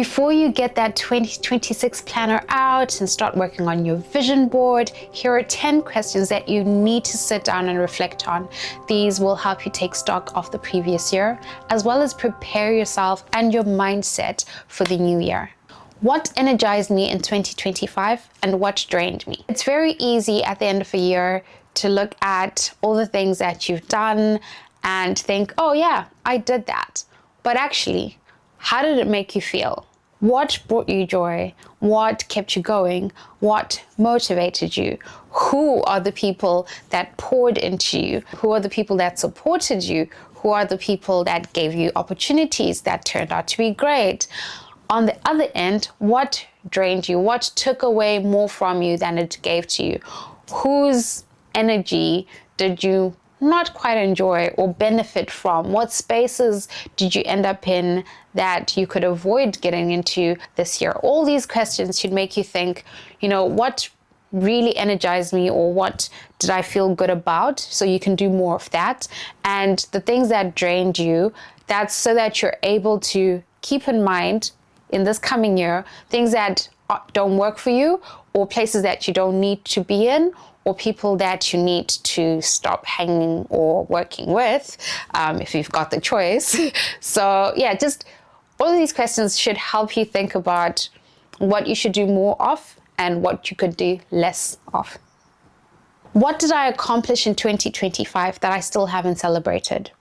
Before you get that 2026 planner out and start working on your vision board, here are 10 questions that you need to sit down and reflect on. These will help you take stock of the previous year, as well as prepare yourself and your mindset for the new year. What energized me in 2025 and what drained me? It's very easy at the end of a year to look at all the things that you've done and think, oh yeah, I did that. But actually, how did it make you feel? What brought you joy? What kept you going? What motivated you? Who are the people that poured into you? Who are the people that supported you? Who are the people that gave you opportunities that turned out to be great? On the other end, what drained you? What took away more from you than it gave to you? Whose energy did you not quite enjoy or benefit from? What spaces did you end up in that you could avoid getting into this year? All these questions should make you think, what really energized me, or what did I feel good about? So you can do more of that. And the things that drained you, that's so that you're able to keep in mind in this coming year, things that don't work for you, or places that you don't need to be in, or people that you need to stop hanging or working with, if you've got the choice. So yeah, just all of these questions should help you think about what you should do more of and what you could do less of. What did I accomplish in 2025 that I still haven't celebrated?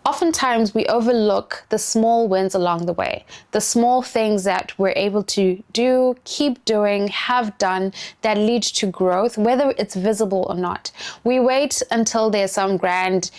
Oftentimes we overlook the small wins along the way, the small things that we're able to do, keep doing, have done, that lead to growth, whether it's visible or not. We wait until there's some grand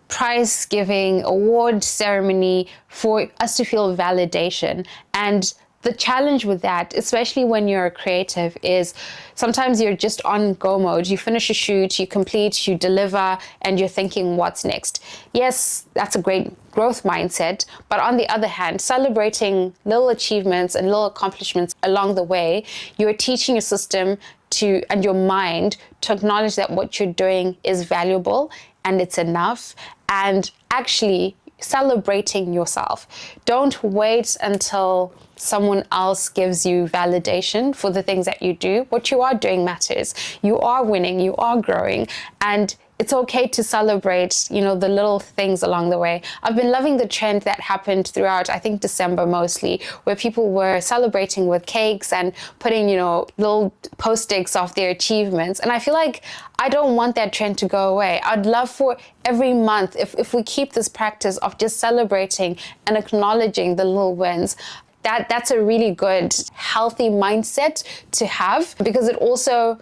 prize giving award ceremony for us to feel validation. And the challenge with that, especially when you're a creative, is sometimes you're just on go mode. You finish a shoot, you complete, you deliver, and you're thinking, what's next? Yes, that's a great growth mindset. But on the other hand, celebrating little achievements and little accomplishments along the way, you're teaching your system and your mind to acknowledge that what you're doing is valuable and it's enough, and actually celebrating yourself. Don't wait until someone else gives you validation for the things that you do. What you are doing matters. You are winning, you are growing, and it's okay to celebrate, the little things along the way. I've been loving the trend that happened throughout, I think December mostly, where people were celebrating with cakes and putting, little post-its of their achievements. And I feel like I don't want that trend to go away. I'd love for every month, if we keep this practice of just celebrating and acknowledging the little wins, that's a really good, healthy mindset to have, because it also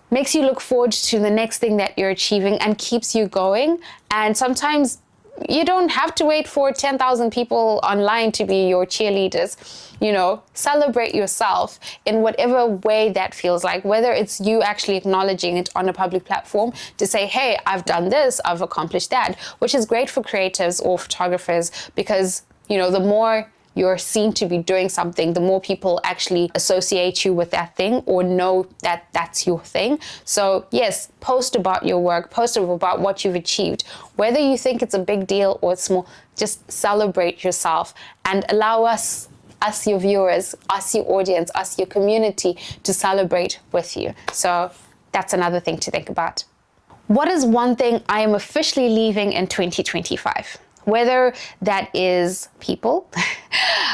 makes you look forward to the next thing that you're achieving and keeps you going. And sometimes you don't have to wait for 10,000 people online to be your cheerleaders. Celebrate yourself in whatever way that feels like, whether it's you actually acknowledging it on a public platform to say, hey, I've done this, I've accomplished that, which is great for creatives or photographers, because, the more you're seen to be doing something, the more people actually associate you with that thing or know that that's your thing. So yes, post about your work, post about what you've achieved. Whether you think it's a big deal or it's small, just celebrate yourself and allow us your viewers, us your audience, us your community to celebrate with you. So that's another thing to think about. What is one thing I am officially leaving in 2025? Whether that is people,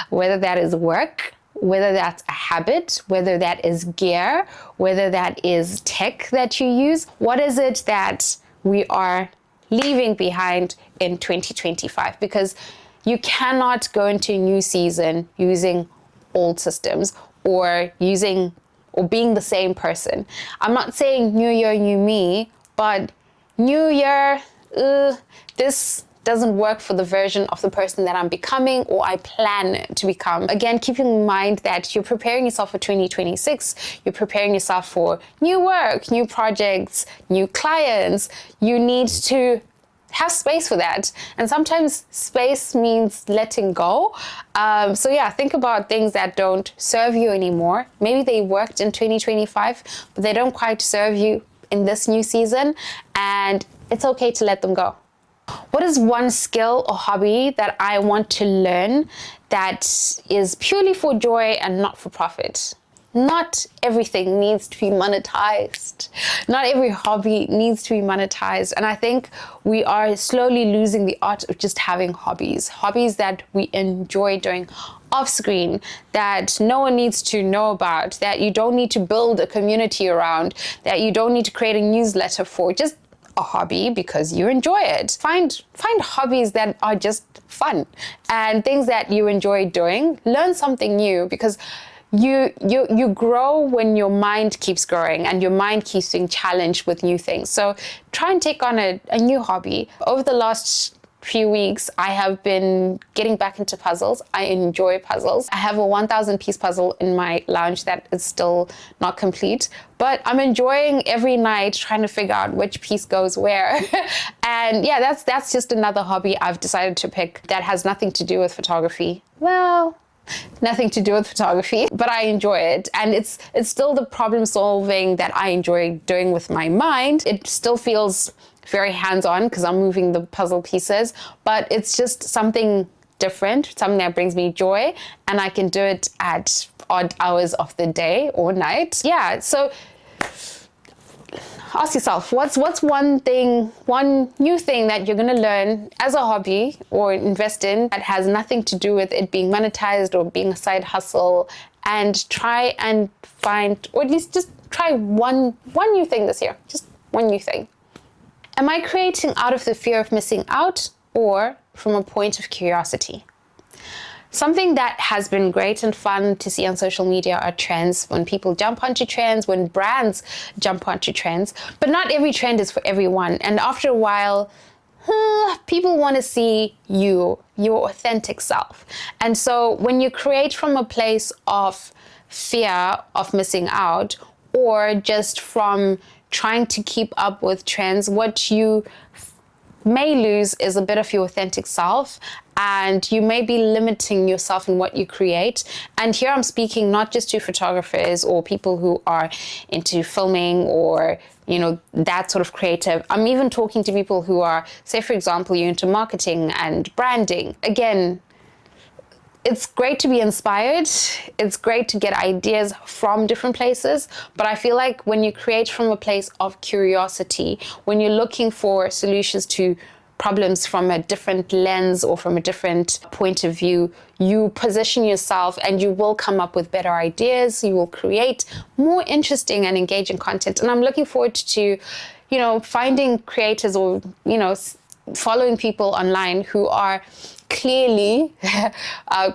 whether that is work, whether that's a habit, whether that is gear, whether that is tech that you use, what is it that we are leaving behind in 2025? Because you cannot go into a new season using old systems or being the same person. I'm not saying new year, new me, but new year, this doesn't work for the version of the person that I'm becoming or I plan to become. Again, keeping in mind that you're preparing yourself for 2026, you're preparing yourself for new work, new projects, new clients. You need to have space for that. And sometimes space means letting go. So yeah, think about things that don't serve you anymore. Maybe they worked in 2025, but they don't quite serve you in this new season, and it's okay to let them go. What is one skill or hobby that I want to learn that is purely for joy and not for profit. Not everything needs to be monetized. Not every hobby needs to be monetized. And I think we are slowly losing the art of just having hobbies that we enjoy doing off screen, that no one needs to know about, that you don't need to build a community around, that you don't need to create a newsletter for. Just a hobby because you enjoy it. Find hobbies that are just fun and things that you enjoy doing. Learn something new, because you grow when your mind keeps growing and your mind keeps being challenged with new things. So try and take on a new hobby. Over the last few weeks, I have been getting back into puzzles. I enjoy puzzles. I have a 1,000 piece puzzle in my lounge that is still not complete, but I'm enjoying every night trying to figure out which piece goes where. And yeah, that's just another hobby I've decided to pick that has nothing to do with photography. Well, nothing to do with photography, but I enjoy it. And it's still the problem solving that I enjoy doing with my mind. It still feels very hands-on because I'm moving the puzzle pieces, but it's just something different, something that brings me joy, and I can do it at odd hours of the day or night. Yeah, so ask yourself, what's one new thing that you're going to learn as a hobby or invest in that has nothing to do with it being monetized or being a side hustle, and try and find, or at least just try one new thing this year, just one new thing. Am I creating out of the fear of missing out or from a point of curiosity? Something that has been great and fun to see on social media are trends. When people jump onto trends, when brands jump onto trends, but not every trend is for everyone. And after a while, people want to see you, your authentic self. And so when you create from a place of fear of missing out, or just from trying to keep up with trends, what you may lose is a bit of your authentic self, and you may be limiting yourself in what you create. And here I'm speaking not just to photographers or people who are into filming or, that sort of creative. I'm even talking to people who are, say, for example, you're into marketing and branding. Again, it's great to be inspired. It's great to get ideas from different places. But I feel like when you create from a place of curiosity, when you're looking for solutions to problems from a different lens or from a different point of view, you position yourself and you will come up with better ideas. You will create more interesting and engaging content. And I'm looking forward to, finding creators or, following people online who are clearly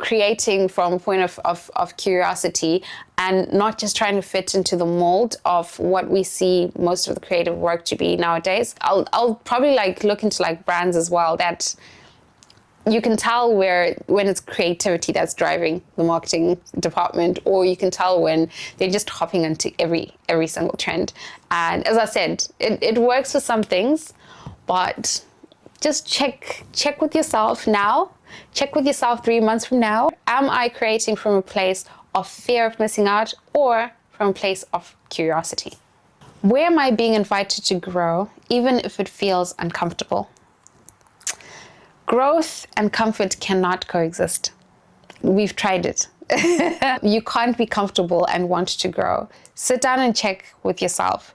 creating from a point of curiosity and not just trying to fit into the mold of what we see most of the creative work to be nowadays. I'll probably look into brands as well, that you can tell when it's creativity that's driving the marketing department, or you can tell when they're just hopping into every single trend. And as I said, it works for some things, but just check with yourself now. Check with yourself 3 months from now. Am I creating from a place of fear of missing out or from a place of curiosity? Where am I being invited to grow, even if it feels uncomfortable? Growth and comfort cannot coexist. We've tried it. You can't be comfortable and want to grow. Sit down and check with yourself.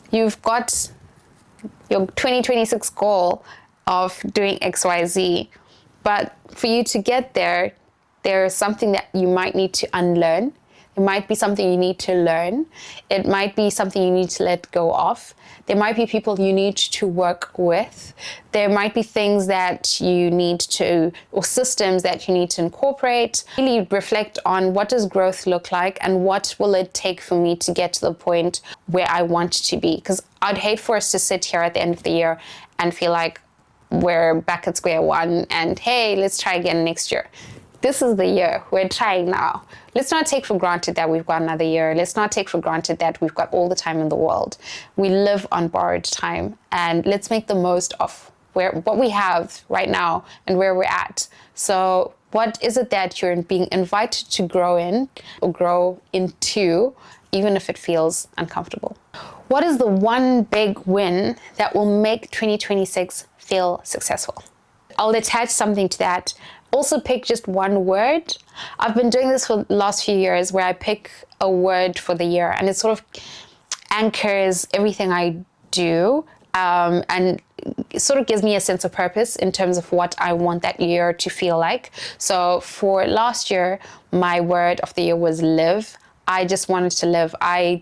You've got your 2026 goal of doing XYZ, but for you to get there, there's something that you might need to unlearn. It might be something you need to learn. It might be something you need to let go of. There might be people you need to work with. There might be things that you need to, or systems that you need to incorporate. Really reflect on, what does growth look like and what will it take for me to get to the point where I want to be? Because I'd hate for us to sit here at the end of the year and feel like we're back at square one and hey, let's try again next year. This is the year. We're trying now. Let's not take for granted that we've got another year. Let's not take for granted that we've got all the time in the world. We live on borrowed time, and let's make the most of what we have right now and where we're at. So what is it that you're being invited to grow in or grow into, even if it feels uncomfortable? What is the one big win that will make 2026 feel successful? I'll attach something to that. also pick just one word. I've been doing this for the last few years where I pick a word for the year, and it sort of anchors everything I do, and it sort of gives me a sense of purpose in terms of what I want that year to feel like. So for last year, my word of the year was live. I just wanted to live. I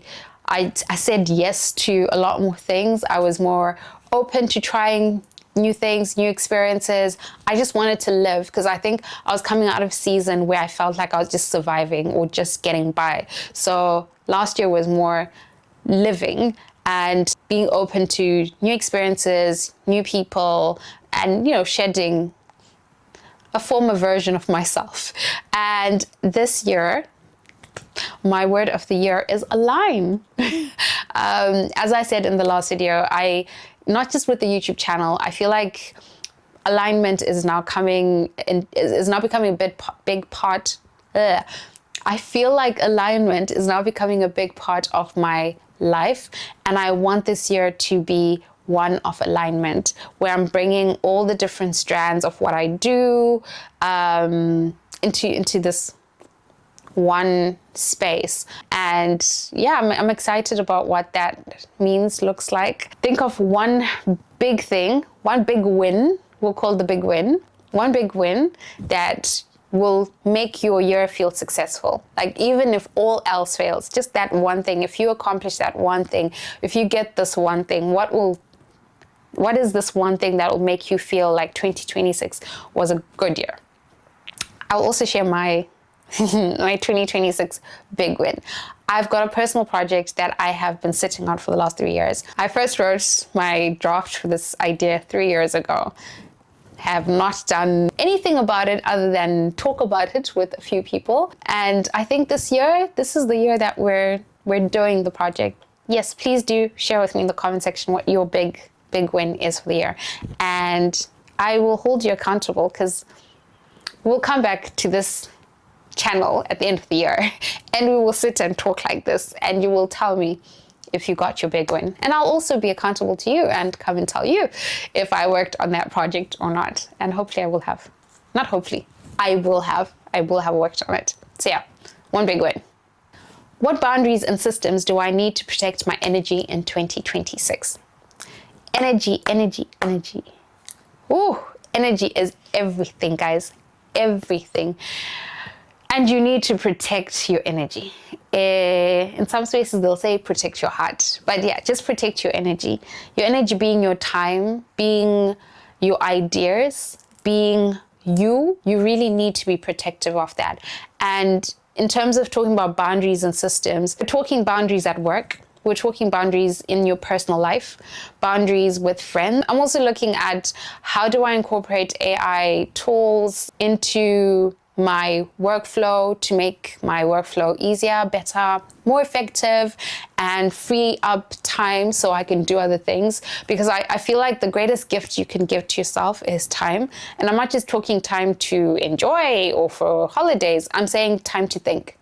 said yes to a lot more things. I was more open to trying new things, new experiences. I just wanted to live because I think I was coming out of a season where I felt like I was just surviving or just getting by. So last year was more living and being open to new experiences, new people, and, shedding a former version of myself. And this year, my word of the year is align. As I said in the last video, not just with the YouTube channel, I feel like alignment is now becoming a big part. I feel like alignment is now becoming a big part of my life, and I want this year to be one of alignment, where I'm bringing all the different strands of what I do into this one space. And I'm excited about what that looks like. Think of one big thing, one big win, we'll call the big win, one big win that will make your year feel successful. Like, even if all else fails, just that one thing, if you accomplish that one thing, if you get this one thing, what is this one thing that will make you feel like 2026 was a good year? I'll also share my 2026 big win. I've got a personal project that I have been sitting on for the last 3 years. I first wrote my draft for this idea 3 years ago. Have not done anything about it other than talk about it with a few people. And I think this is the year that we're doing the project. Yes, please do share with me in the comment section what your big win is for the year. And I will hold you accountable, because we'll come back to this channel at the end of the year and we will sit and talk like this, and you will tell me if you got your big win. And I'll also be accountable to you and come and tell you if I worked on that project or not. And hopefully I will have. Not hopefully. I will have worked on it. So one big win. What boundaries and systems do I need to protect my energy in 2026? Energy. Ooh, energy is everything, guys. Everything. And you need to protect your energy. In some spaces, they'll say protect your heart. But just protect your energy. Your energy being your time, being your ideas, being you. You really need to be protective of that. And in terms of talking about boundaries and systems, we're talking boundaries at work. We're talking boundaries in your personal life, boundaries with friends. I'm also looking at how do I incorporate AI tools into my workflow to make my workflow easier, better, more effective, and free up time so I can do other things. Because I feel like the greatest gift you can give to yourself is time. And I'm not just talking time to enjoy or for holidays. I'm saying time to think.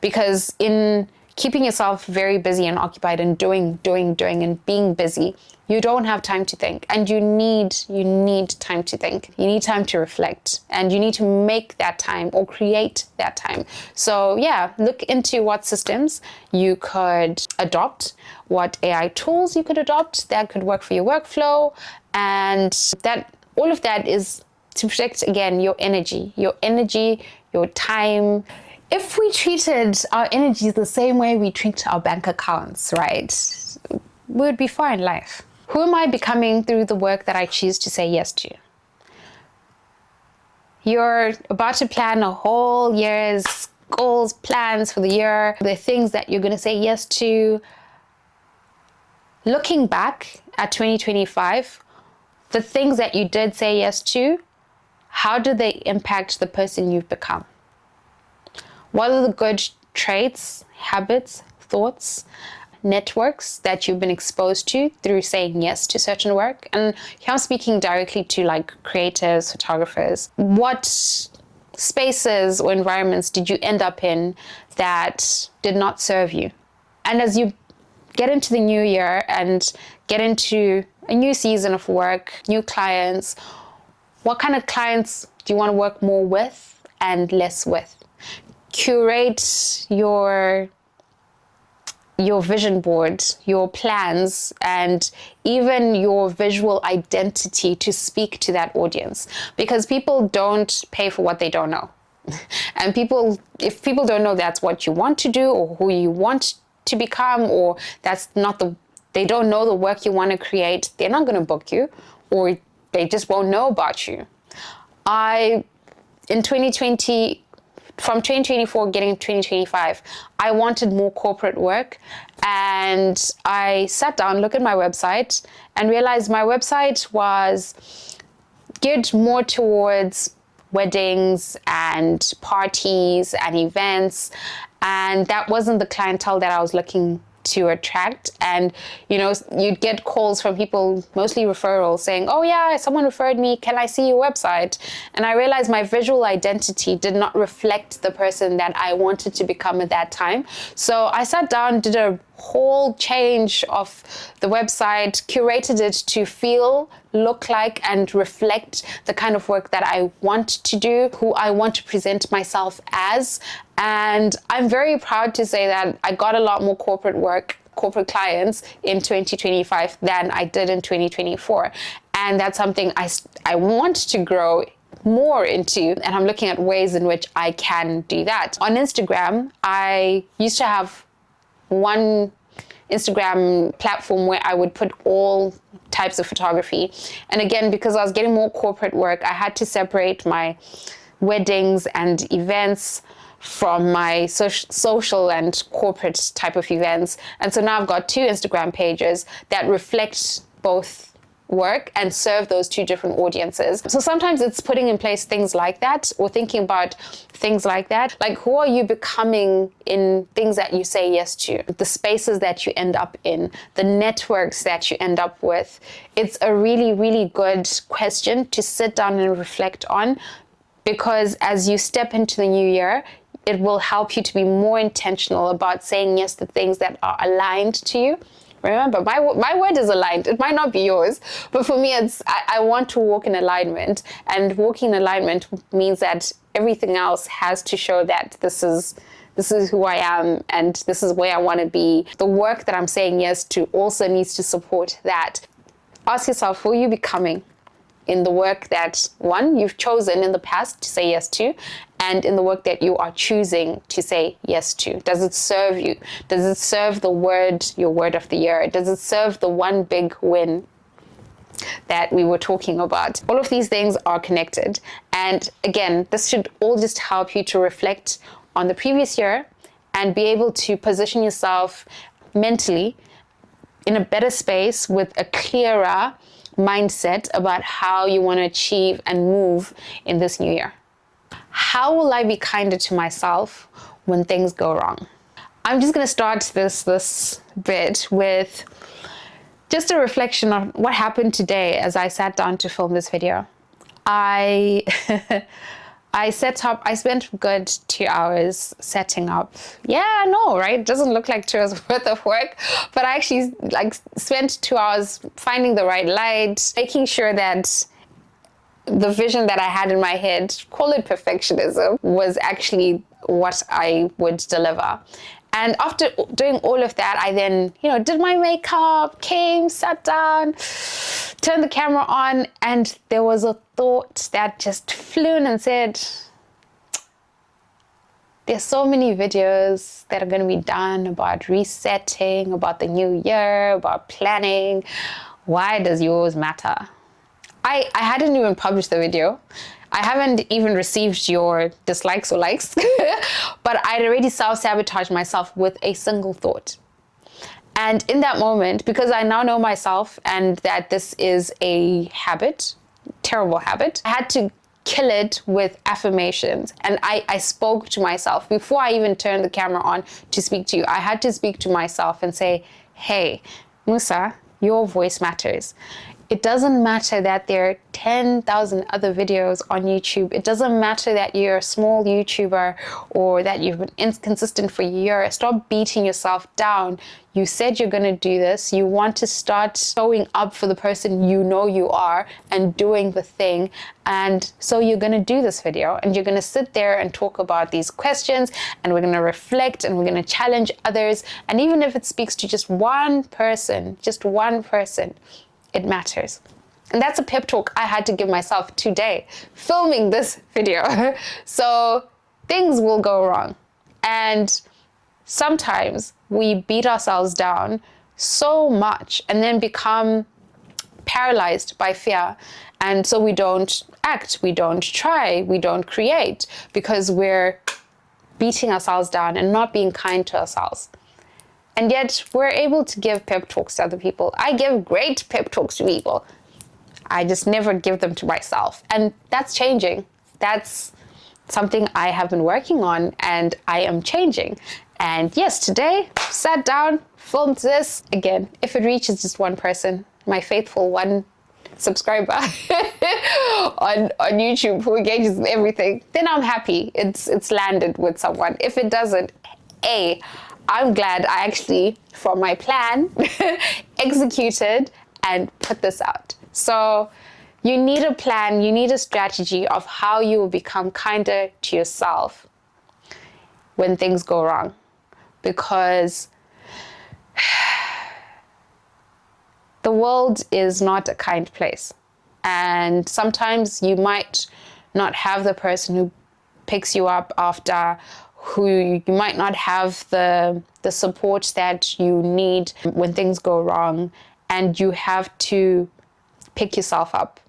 Because in keeping yourself very busy and occupied and doing and being busy, you don't have time to think. And you need time to think. You need time to reflect, and you need to make that time or create that time. So look into what systems you could adopt, what AI tools you could adopt that could work for your workflow, and that all of that is to protect, again, your energy, your time. If we treated our energy the same way we treat our bank accounts, right, we would be fine in life. Who am I becoming through the work that I choose to say yes to? You're about to plan a whole year's goals, plans for the year, the things that you're going to say yes to. Looking back at 2025, the things that you did say yes to, how do they impact the person you've become? What are the good traits, habits, thoughts, networks that you've been exposed to through saying yes to certain work? And here I'm speaking directly to like creatives, photographers. What spaces or environments did you end up in that did not serve you? And as you get into the new year and get into a new season of work, new clients, what kind of clients do you want to work more with and less with? Curate your vision board, your plans, and even your visual identity to speak to that audience, because people don't pay for what they don't know. And if people don't know that's what you want to do or who you want to become, or they don't know the work you want to create, they're not going to book you, or they just won't know about you. In 2020, from 2024 getting to 2025, I wanted more corporate work, and I sat down, looked at my website, and realized my website was geared more towards weddings and parties and events, and that wasn't the clientele that I was looking to attract. And you'd get calls from people, mostly referrals, saying, oh yeah, someone referred me, can I see your website? And I realized my visual identity did not reflect the person that I wanted to become at that time. So I sat down, did a whole change of the website, curated it to feel, look like, and reflect the kind of work that I want to do, who I want to present myself as. And I'm very proud to say that I got a lot more corporate clients in 2025 than I did in 2024. And that's something I want to grow more into, and I'm looking at ways in which I can do that. On Instagram, I used to have one Instagram platform where I would put all types of photography. And again, because I was getting more corporate work, I had to separate my weddings and events from my social and corporate type of events. And so now I've got two Instagram pages that reflect both work and serve those two different audiences. So sometimes it's putting in place things like that, or thinking about things like that. Like, who are you becoming in things that you say yes to, the spaces that you end up in, the networks that you end up with? It's a really, really good question to sit down and reflect on, because as you step into the new year, it will help you to be more intentional about saying yes to things that are aligned to you. Remember, my word is aligned. It might not be yours, but for me, I want to walk in alignment, and walking in alignment means that everything else has to show that this is who I am and this is where I want to be. The work that I'm saying yes to also needs to support that. Ask yourself, who are you becoming in the work that, one, you've chosen in the past to say yes to, and in the work that you are choosing to say yes to? Does it serve you? Does it serve your word of the year? Does it serve the one big win that we were talking about? All of these things are connected. And again, this should all just help you to reflect on the previous year and be able to position yourself mentally in a better space with a clearer mindset about how you want to achieve and move in this new year. How will I be kinder to myself when things go wrong? I'm just going to start this bit with just a reflection on what happened today as I sat down to film this video. I spent a good 2 hours setting up. Yeah, I know, right? It doesn't look like 2 hours worth of work, but I actually spent 2 hours finding the right light, making sure that the vision that I had in my head, call it perfectionism, was actually what I would deliver. And after doing all of that, I then, did my makeup, came, sat down, turned the camera on, and there was a thought that just flew in and said, there's so many videos that are going to be done about resetting, about the new year, about planning. Why does yours matter? I hadn't even published the video. I haven't even received your dislikes or likes, but I'd already self-sabotaged myself with a single thought. And in that moment, because I now know myself and that this is a habit, terrible habit, I had to kill it with affirmations. And I spoke to myself before I even turned the camera on to speak to you. I had to speak to myself and say, hey, Musa, your voice matters. It doesn't matter that there are 10,000 other videos on YouTube. It doesn't matter that you're a small YouTuber or that you've been inconsistent for a year. Stop beating yourself down. You said you're going to do this. You want to start showing up for the person you know you are and doing the thing. And so you're going to do this video and you're going to sit there and talk about these questions, and we're going to reflect and we're going to challenge others. And even if it speaks to just one person, it matters. And that's a pep talk I had to give myself today, filming this video. So things will go wrong. And sometimes we beat ourselves down so much and then become paralyzed by fear. And so we don't act, we don't try, we don't create, because we're beating ourselves down and not being kind to ourselves. And yet we're able to give pep talks to other people. I give great pep talks to people. I just never give them to myself. And that's changing. That's something I have been working on, and I am changing. And yes, today, sat down, filmed this. Again, if it reaches just one person, my faithful one subscriber on YouTube who engages in everything, then I'm happy. It's landed with someone. If it doesn't, I'm glad I actually, from my plan, executed and put this out. So you need a plan, you need a strategy of how you will become kinder to yourself when things go wrong. Because the world is not a kind place. And sometimes you might not have the person who picks you up after, who you might not have the support that you need when things go wrong, and you have to pick yourself up.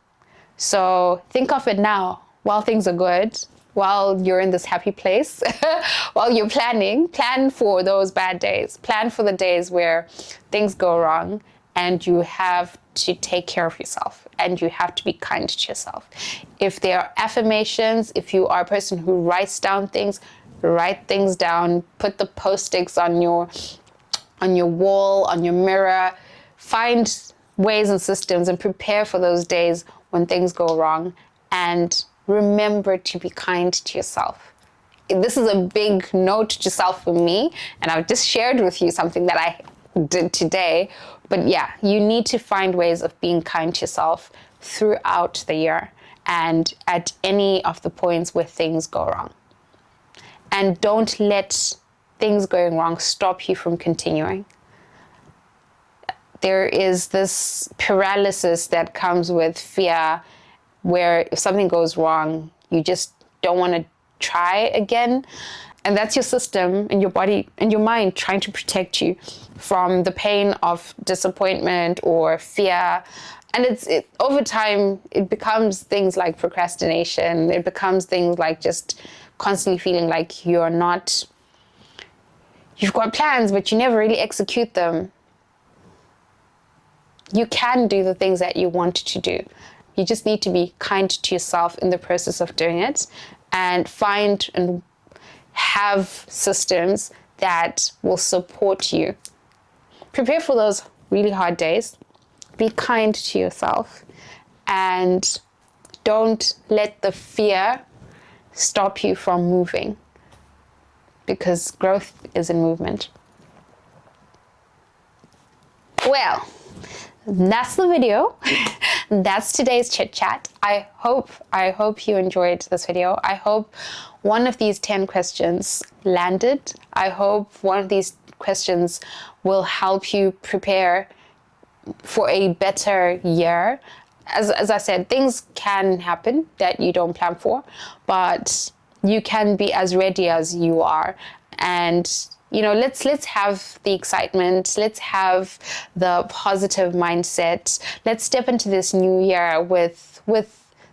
So think of it now, while things are good, while you're in this happy place, while you're plan for those bad days, plan for the days where things go wrong, and you have to take care of yourself and you have to be kind to yourself. If there are affirmations, if you are a person who writes down things, write things down, put the post-its on your wall, on your mirror, find ways and systems and prepare for those days when things go wrong, and remember to be kind to yourself. This is a big note to self for me, and I've just shared with you something that I did today. But yeah, you need to find ways of being kind to yourself throughout the year and at any of the points where things go wrong. And don't let things going wrong stop you from continuing. There is this paralysis that comes with fear, where if something goes wrong, you just don't want to try again. And that's your system and your body and your mind trying to protect you from the pain of disappointment or fear. And over time, it becomes things like procrastination. It becomes things like just constantly feeling like you've got plans, but you never really execute them. You can do the things that you want to do. You just need to be kind to yourself in the process of doing it, and find and have systems that will support you. Prepare for those really hard days. Be kind to yourself, and don't let the fear stop you from moving, because growth is in movement. Well, that's the video. That's today's chit chat. I hope you enjoyed this video. I hope one of these 10 questions landed. I hope one of these questions will help you prepare for a better year. As I said, things can happen that you don't plan for, but you can be as ready as you are. And let's have the excitement. Let's have the positive mindset. Let's step into this new year with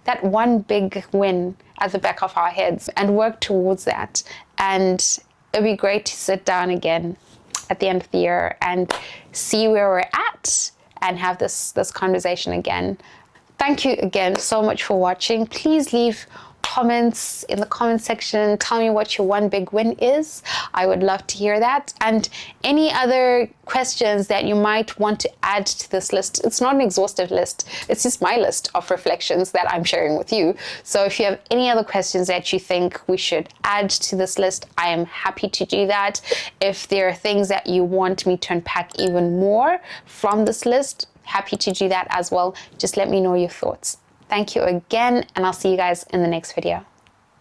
that one big win at the back of our heads and work towards that. And it'd be great to sit down again at the end of the year and see where we're at and have this conversation again. Thank you again so much for watching. Please leave comments in the comment section. Tell me what your one big win is. I would love to hear that. And any other questions that you might want to add to this list. It's not an exhaustive list. It's just my list of reflections that I'm sharing with you. So if you have any other questions that you think we should add to this list, I am happy to do that. If there are things that you want me to unpack even more from this list, happy to do that as well. Just let me know your thoughts. Thank you again, and I'll see you guys in the next video.